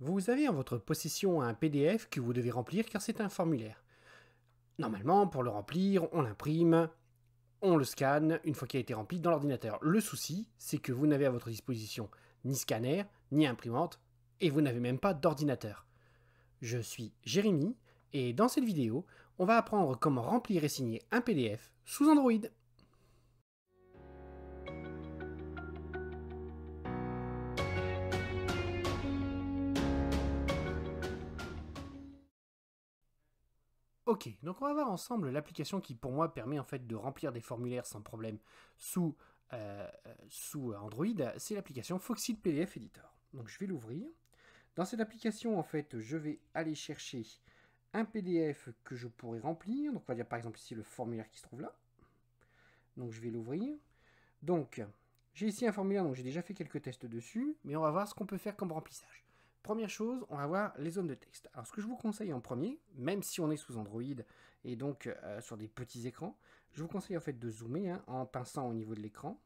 Vous avez en votre possession un PDF que vous devez remplir car c'est un formulaire. Normalement, pour le remplir, on l'imprime, on le scanne une fois qu'il a été rempli dans l'ordinateur. Le souci, c'est que vous n'avez à votre disposition ni scanner, ni imprimante, et vous n'avez même pas d'ordinateur. Je suis Jérémy, et dans cette vidéo, on va apprendre comment remplir et signer un PDF sous Android. Ok, donc on va voir ensemble l'application qui pour moi permet en fait de remplir des formulaires sans problème sous, sous Android, c'est l'application Foxit PDF Editor. Donc je vais l'ouvrir. Dans cette application en fait je vais aller chercher un PDF que je pourrais remplir. Donc on va dire par exemple ici le formulaire qui se trouve là. Donc je vais l'ouvrir. Donc j'ai ici un formulaire, donc j'ai déjà fait quelques tests dessus, mais on va voir ce qu'on peut faire comme remplissage. Première chose, on va voir les zones de texte. Alors ce que je vous conseille en premier, même si on est sous Android et donc sur des petits écrans, je vous conseille en fait de zoomer en pinçant au niveau de l'écran,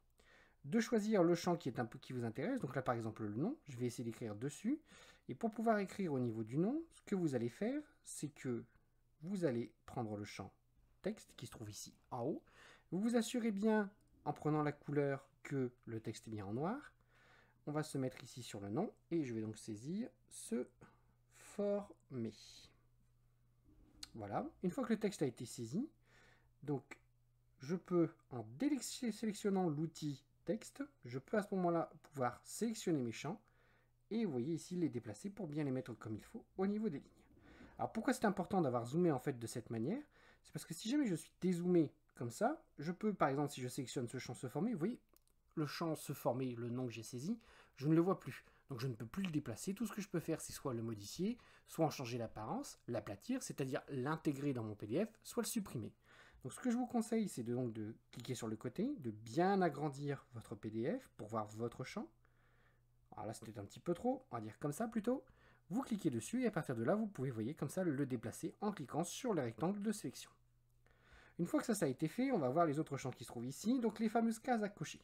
de choisir le champ qui est un peu qui vous intéresse. Donc là par exemple le nom, je vais essayer d'écrire dessus. Et pour pouvoir écrire au niveau du nom, ce que vous allez faire, c'est que vous allez prendre le champ texte qui se trouve ici en haut. Vous vous assurez bien en prenant la couleur que le texte est bien en noir. On va se mettre ici sur le nom et je vais donc saisir ce former. Voilà, une fois que le texte a été saisi, donc je peux, en sélectionnant l'outil texte, je peux à ce moment-là pouvoir sélectionner mes champs et vous voyez ici les déplacer pour bien les mettre comme il faut au niveau des lignes. Alors pourquoi c'est important d'avoir zoomé en fait de cette manière? C'est parce que si jamais je suis dézoomé comme ça, je peux par exemple si je sélectionne ce champ se former, vous voyez, le champ se former, le nom que j'ai saisi, je ne le vois plus. Donc je ne peux plus le déplacer. Tout ce que je peux faire, c'est soit le modifier, soit en changer l'apparence, l'aplatir, c'est-à-dire l'intégrer dans mon PDF, soit le supprimer. Donc ce que je vous conseille, c'est de cliquer sur le côté, de bien agrandir votre PDF pour voir votre champ. Alors là, c'était un petit peu trop, on va dire comme ça plutôt. Vous cliquez dessus et à partir de là, vous pouvez, voyez, comme ça, le déplacer en cliquant sur le rectangle de sélection. Une fois que ça a été fait, on va voir les autres champs qui se trouvent ici, donc les fameuses cases à cocher.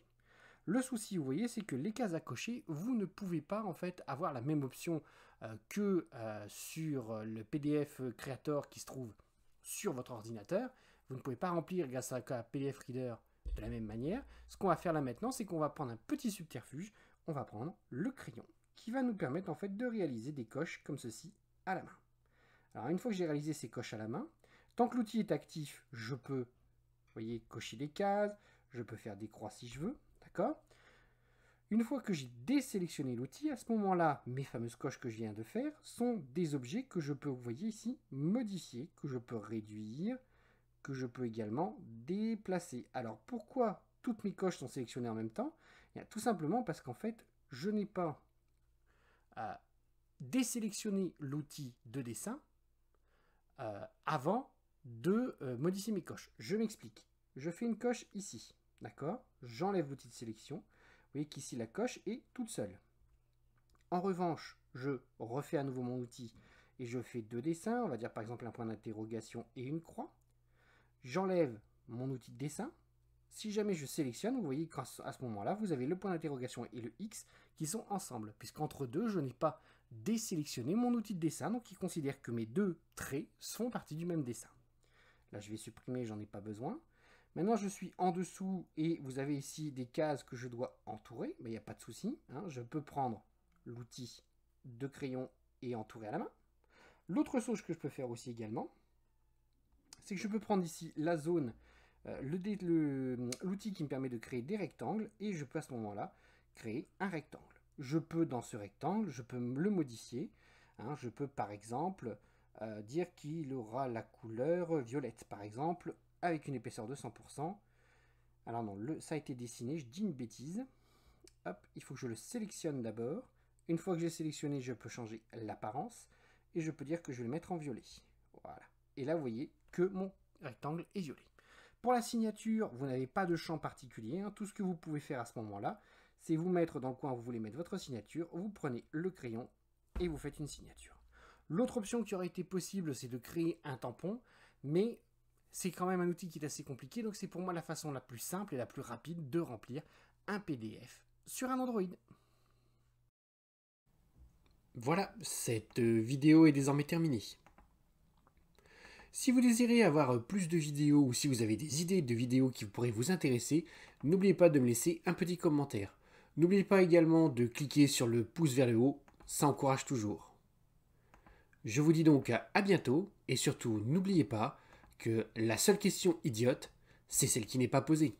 Le souci, vous voyez, c'est que les cases à cocher, vous ne pouvez pas en fait avoir la même option que sur le PDF Creator qui se trouve sur votre ordinateur. Vous ne pouvez pas remplir grâce à un PDF Reader de la même manière. Ce qu'on va faire là maintenant, c'est qu'on va prendre un petit subterfuge. On va prendre le crayon qui va nous permettre en fait de réaliser des coches comme ceci à la main. Alors une fois que j'ai réalisé ces coches à la main, tant que l'outil est actif, je peux, vous voyez, cocher des cases, je peux faire des croix si je veux. D'accord ? Une fois que j'ai désélectionné l'outil, à ce moment-là, mes fameuses coches que je viens de faire sont des objets que je peux, vous voyez ici, modifier, que je peux réduire, que je peux également déplacer. Alors pourquoi toutes mes coches sont sélectionnées en même temps? Tout simplement parce qu'en fait, je n'ai pas désélectionné l'outil de dessin avant de modifier mes coches. Je m'explique. Je fais une coche ici, d'accord? J'enlève l'outil de sélection. Vous voyez qu'ici la coche est toute seule. En revanche, je refais à nouveau mon outil et je fais deux dessins. On va dire par exemple un point d'interrogation et une croix. J'enlève mon outil de dessin. Si jamais je sélectionne, vous voyez qu'à ce moment-là, vous avez le point d'interrogation et le X qui sont ensemble, puisqu'entre deux, je n'ai pas désélectionné mon outil de dessin, donc il considère que mes deux traits font partie du même dessin. Là, je vais supprimer, j'en ai pas besoin. Maintenant, je suis en dessous et vous avez ici des cases que je dois entourer, mais il n'y a pas de souci. Je peux prendre l'outil de crayon et entourer à la main. L'autre chose que je peux faire aussi également, c'est que je peux prendre ici la zone, l'outil qui me permet de créer des rectangles et je peux à ce moment-là créer un rectangle. Je peux dans ce rectangle, je peux le modifier. Je peux par exemple dire qu'il aura la couleur violette, par exemple, avec une épaisseur de 100%. Alors non, ça a été dessiné, je dis une bêtise. Hop, il faut que je le sélectionne d'abord. Une fois que j'ai sélectionné, je peux changer l'apparence et je peux dire que je vais le mettre en violet. Voilà. Et là, vous voyez que mon rectangle est violet. Pour la signature, vous n'avez pas de champ particulier. Tout ce que vous pouvez faire à ce moment-là, c'est vous mettre dans le coin où vous voulez mettre votre signature. Vous prenez le crayon et vous faites une signature. L'autre option qui aurait été possible, c'est de créer un tampon, mais c'est quand même un outil qui est assez compliqué, donc c'est pour moi la façon la plus simple et la plus rapide de remplir un PDF sur un Android. Voilà, cette vidéo est désormais terminée. Si vous désirez avoir plus de vidéos ou si vous avez des idées de vidéos qui pourraient vous intéresser, n'oubliez pas de me laisser un petit commentaire. N'oubliez pas également de cliquer sur le pouce vers le haut, ça encourage toujours. Je vous dis donc à bientôt et surtout n'oubliez pas que la seule question idiote, c'est celle qui n'est pas posée.